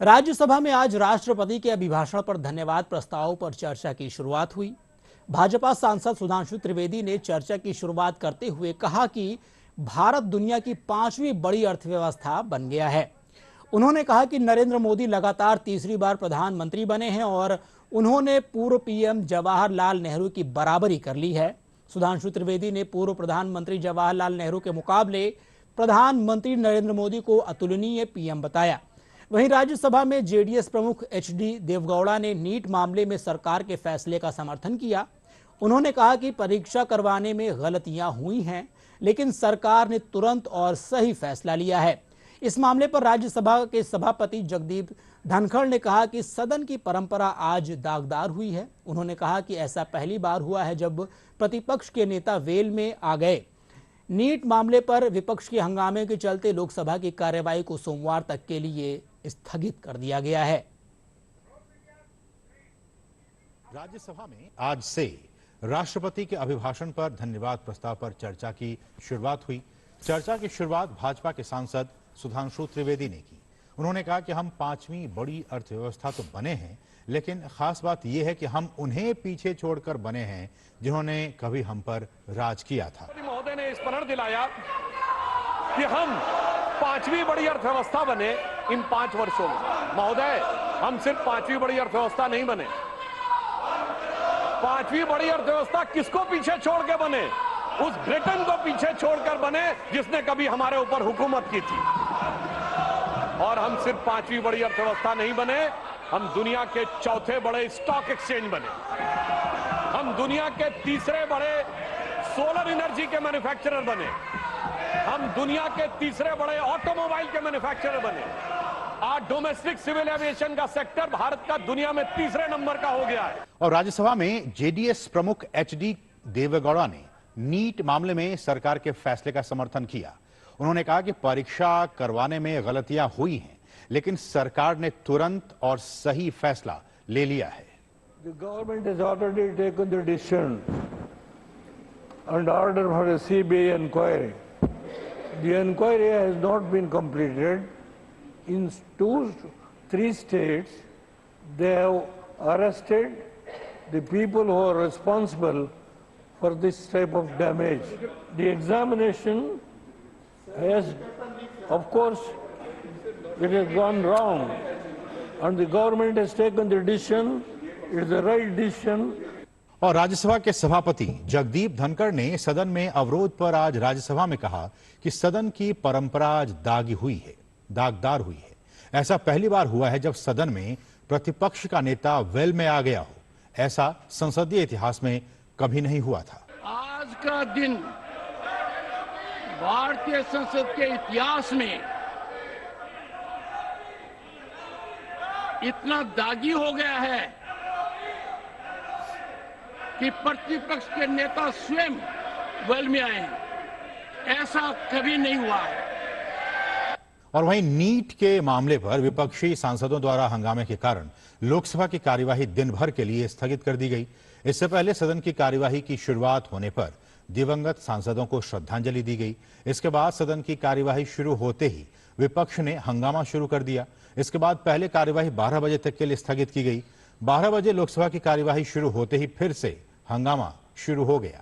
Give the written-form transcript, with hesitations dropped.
राज्यसभा में आज राष्ट्रपति के अभिभाषण पर धन्यवाद प्रस्ताव पर चर्चा की शुरुआत हुई। भाजपा सांसद सुधांशु त्रिवेदी ने चर्चा की शुरुआत करते हुए कहा कि भारत दुनिया की 5वीं बड़ी अर्थव्यवस्था बन गया है। उन्होंने कहा कि नरेंद्र मोदी लगातार तीसरी बार प्रधानमंत्री बने हैं और उन्होंने पूर्व पीएम जवाहरलाल नेहरू की बराबरी कर ली है। सुधांशु त्रिवेदी ने पूर्व प्रधानमंत्री जवाहरलाल नेहरू के मुकाबले प्रधानमंत्री नरेंद्र मोदी को अतुलनीय पीएम बताया। वहीं राज्यसभा में जेडीएस प्रमुख एचडी देवगौड़ा ने नीट मामले में सरकार के फैसले का समर्थन किया। उन्होंने कहा कि परीक्षा करवाने में गलतियां हुई हैं, लेकिन सरकार ने तुरंत और सही फैसला लिया है। इस मामले पर राज्यसभा के सभापति जगदीप धनखड़ ने कहा कि सदन की परंपरा आज दागदार हुई है। उन्होंने कहा कि ऐसा पहली बार हुआ है जब प्रतिपक्ष के नेता वेल में आ गए। नीट मामले पर विपक्ष के हंगामे के चलते लोकसभा की कार्यवाही को सोमवार तक के लिए स्थगित कर दिया गया है। राज्यसभा में आज से राष्ट्रपति के अभिभाषण पर धन्यवाद प्रस्ताव पर चर्चा की शुरुआत हुई। चर्चा की शुरुआत भाजपा के सांसद सुधांशु त्रिवेदी ने की। उन्होंने कहा कि हम 5वीं बड़ी अर्थव्यवस्था तो बने हैं, लेकिन खास बात यह है कि हम उन्हें पीछे छोड़कर बने हैं जिन्होंने कभी हम पर राज किया था। महोदय ने स्मरण दिलाया कि हम 5वीं बड़ी अर्थव्यवस्था बने इन 5 वर्षों में। महोदय, हम सिर्फ 5वीं बड़ी अर्थव्यवस्था नहीं बने। 5वीं बड़ी अर्थव्यवस्था किसको पीछे छोड़ के बने? उस ब्रिटेन को पीछे छोड़कर बने जिसने कभी हमारे ऊपर हुकूमत की थी। और हम सिर्फ 5वीं बड़ी अर्थव्यवस्था नहीं बने, हम दुनिया के 4थे बड़े स्टॉक एक्सचेंज बने। हम दुनिया के 3रे बड़े सोलर एनर्जी के मैन्युफैक्चरर बने। हम दुनिया के 3रे बड़े ऑटोमोबाइल के मैन्युफैक्चरर बने। आज डोमेस्टिक सिविल एविएशन का सेक्टर भारत का दुनिया में 3रे नंबर का हो गया है। और राज्यसभा में जेडीएस प्रमुख एचडी देवगौड़ा ने नीट मामले में सरकार के फैसले का समर्थन किया। उन्होंने कहा कि परीक्षा करवाने में गलतियां हुई हैं, लेकिन सरकार ने तुरंत और सही फैसला ले लिया है। The government has already taken the decision and order for a CBI inquiry. The inquiry has not been completed. In 2-3 states, they have arrested the people who are responsible for this type of damage. The examination has, of course, it has gone wrong, and the government has taken the decision. It is the right decision. और राज्यसभा के सभापति जगदीप धनखड़ ने सदन में अवरोध पर आज राज्यसभा में कहा कि सदन की परंपरा आज दागदार हुई है। ऐसा पहली बार हुआ है जब सदन में प्रतिपक्ष का नेता वेल में आ गया हो। ऐसा संसदीय इतिहास में कभी नहीं हुआ था। आज का दिन भारतीय संसद के इतिहास में इतना दागी हो गया है कि प्रतिपक्ष के नेता स्वयं वेल में आए हैं। ऐसा कभी नहीं हुआ है। और वहीं नीट के मामले पर विपक्षी सांसदों द्वारा हंगामे के कारण लोकसभा की कार्यवाही दिन भर के लिए स्थगित कर दी गई। इससे पहले सदन की कार्यवाही की शुरुआत होने पर दिवंगत सांसदों को श्रद्धांजलि दी गई। इसके बाद सदन की कार्यवाही शुरू होते ही विपक्ष ने हंगामा शुरू कर दिया। इसके बाद पहले कार्यवाही 12 बजे तक के लिए स्थगित की गई। 12 बजे लोकसभा की कार्यवाही शुरू होते ही फिर से हंगामा शुरू हो गया।